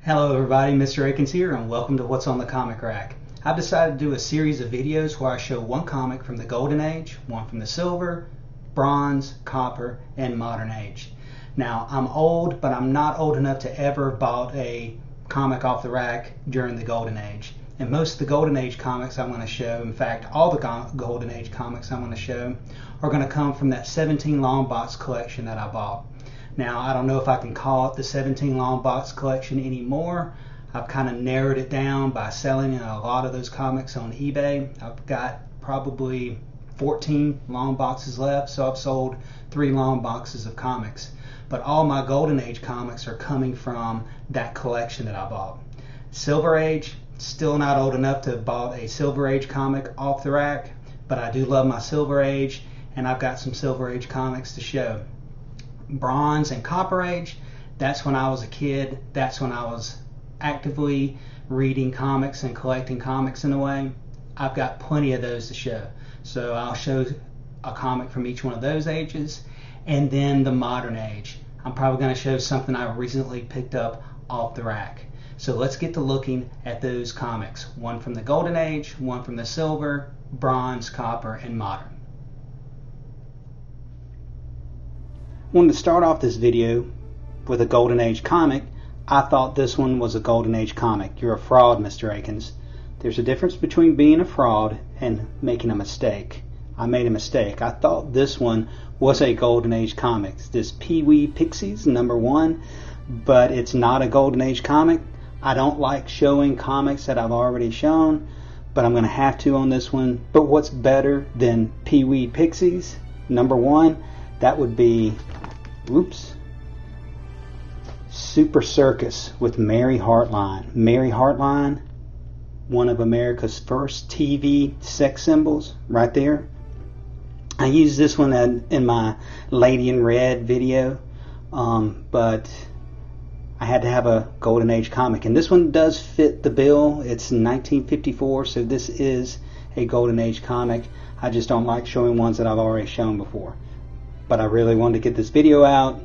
Hello everybody, Mr. Akins here, and welcome to What's on the Comic Rack. I've decided to do a series of videos where I show one comic from the Golden Age, one from the Silver, Bronze, Copper, and Modern Age. Now, I'm old, but I'm not old enough to ever have bought a comic off the rack during the Golden Age. And most of the Golden Age comics I'm going to show, in fact, all the Golden Age comics I'm going to show, are going to come from that 17 long box collection that I bought. Now, I don't know if I can call it the 17 long box collection anymore. I've kind of narrowed it down by selling a lot of those comics on eBay. I've got probably 14 long boxes left, so I've sold 3 long boxes of comics. But all my Golden Age comics are coming from that collection that I bought. Silver Age, still not old enough to have bought a Silver Age comic off the rack, but I do love my Silver Age, and I've got some Silver Age comics to show. Bronze and Copper Age, that's when I was a kid. That's when I was actively reading comics and collecting comics in a way. I've got plenty of those to show. So I'll show a comic from each one of those ages. And then the Modern Age. I'm probably going to show something I recently picked up off the rack. So let's get to looking at those comics. One from the Golden Age, one from the Silver, Bronze, Copper, and Modern. I wanted to start off this video with a Golden Age comic. I thought this one was a Golden Age comic. You're a fraud, Mr. Akins. There's a difference between being a fraud and making a mistake. I made a mistake. I thought this one was a Golden Age comic. This Pee-wee Pixies #1, but it's not a Golden Age comic. I don't like showing comics that I've already shown, but I'm going to have to on this one. But what's better than Pee-wee Pixies #1? That would be Super Circus with Mary Hartline. Mary Hartline, one of America's first TV sex symbols, right there. I used this one in my Lady in Red video, but I had to have a Golden Age comic. And this one does fit the bill. It's 1954, so this is a Golden Age comic. I just don't like showing ones that I've already shown before. But I really wanted to get this video out,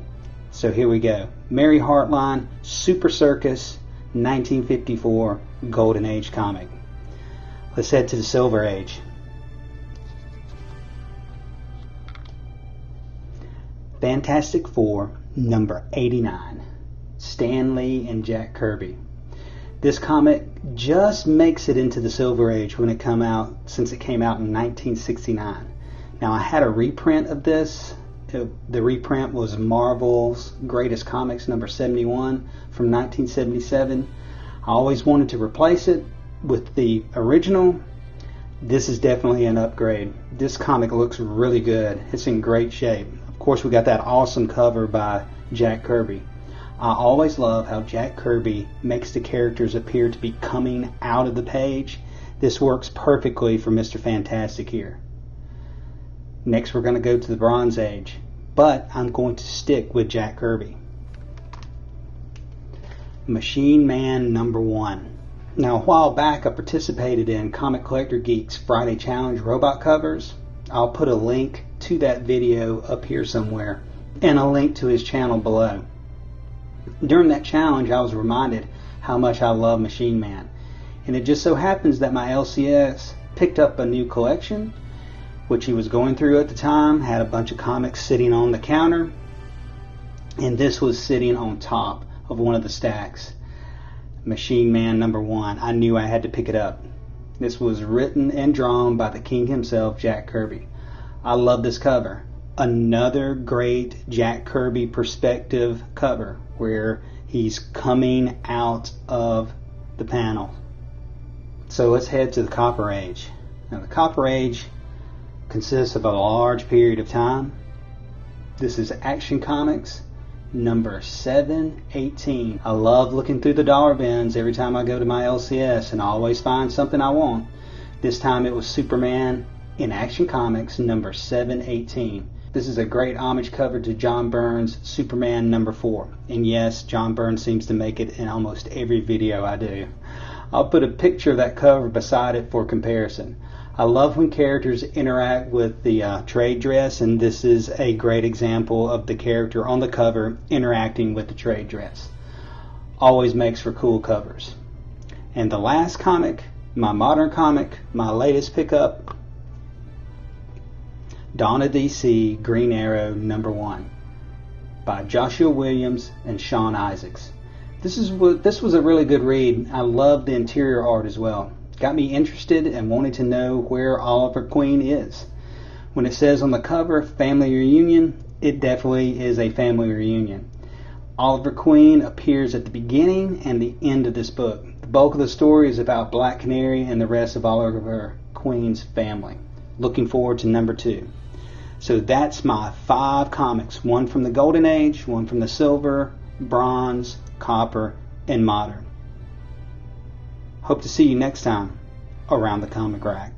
so here we go. Mary Hartline, Super Circus, 1954 Golden Age comic. Let's head to the Silver Age. Fantastic Four, #89. Stan Lee and Jack Kirby. This comic just makes it into the Silver Age when it came out, since it came out in 1969. Now, I had a reprint of this. The reprint was Marvel's Greatest Comics #71 from 1977. I always wanted to replace it with the original. This is definitely an upgrade. This comic looks really good. It's in great shape. Of course, we got that awesome cover by Jack Kirby. I always love how Jack Kirby makes the characters appear to be coming out of the page. This works perfectly for Mr. Fantastic here. Next, we're going to go to the Bronze Age, but I'm going to stick with Jack Kirby. Machine Man #1. Now, a while back, I participated in Comic Collector Geek's Friday Challenge robot covers. I'll put a link to that video up here somewhere, and a link to his channel below. During that challenge, I was reminded how much I love Machine Man, and it just so happens that my LCS picked up a new collection, which he was going through at the time, had a bunch of comics sitting on the counter, and this was sitting on top of one of the stacks. Machine Man #1. I knew I had to pick it up. This was written and drawn by the king himself, Jack Kirby. I love this cover. Another great Jack Kirby perspective cover where he's coming out of the panel. So let's head to the Copper Age. Now, the Copper Age consists of a large period of time. This is Action Comics #718. I love looking through the dollar bins every time I go to my LCS, and I always find something I want. This time it was Superman in Action Comics #718. This is a great homage cover to John Byrne's Superman #4. And yes, John Byrne seems to make it in almost every video I do. I'll put a picture of that cover beside it for comparison. I love when characters interact with the trade dress, and this is a great example of the character on the cover interacting with the trade dress. always makes for cool covers. And the last comic, my modern comic, my latest pickup, Dawn of DC Green Arrow #1 by Joshua Williams and Sean Isaacs. This was a really good read. I love the interior art as well. Got me interested and wanted to know where Oliver Queen is. When it says on the cover, family reunion, it definitely is a family reunion. Oliver Queen appears at the beginning and the end of this book. The bulk of the story is about Black Canary and the rest of Oliver Queen's family. Looking forward to #2. So that's my 5 comics. One from the Golden Age, one from the Silver, Bronze, Copper, and Modern. Hope to see you next time around the comic rack.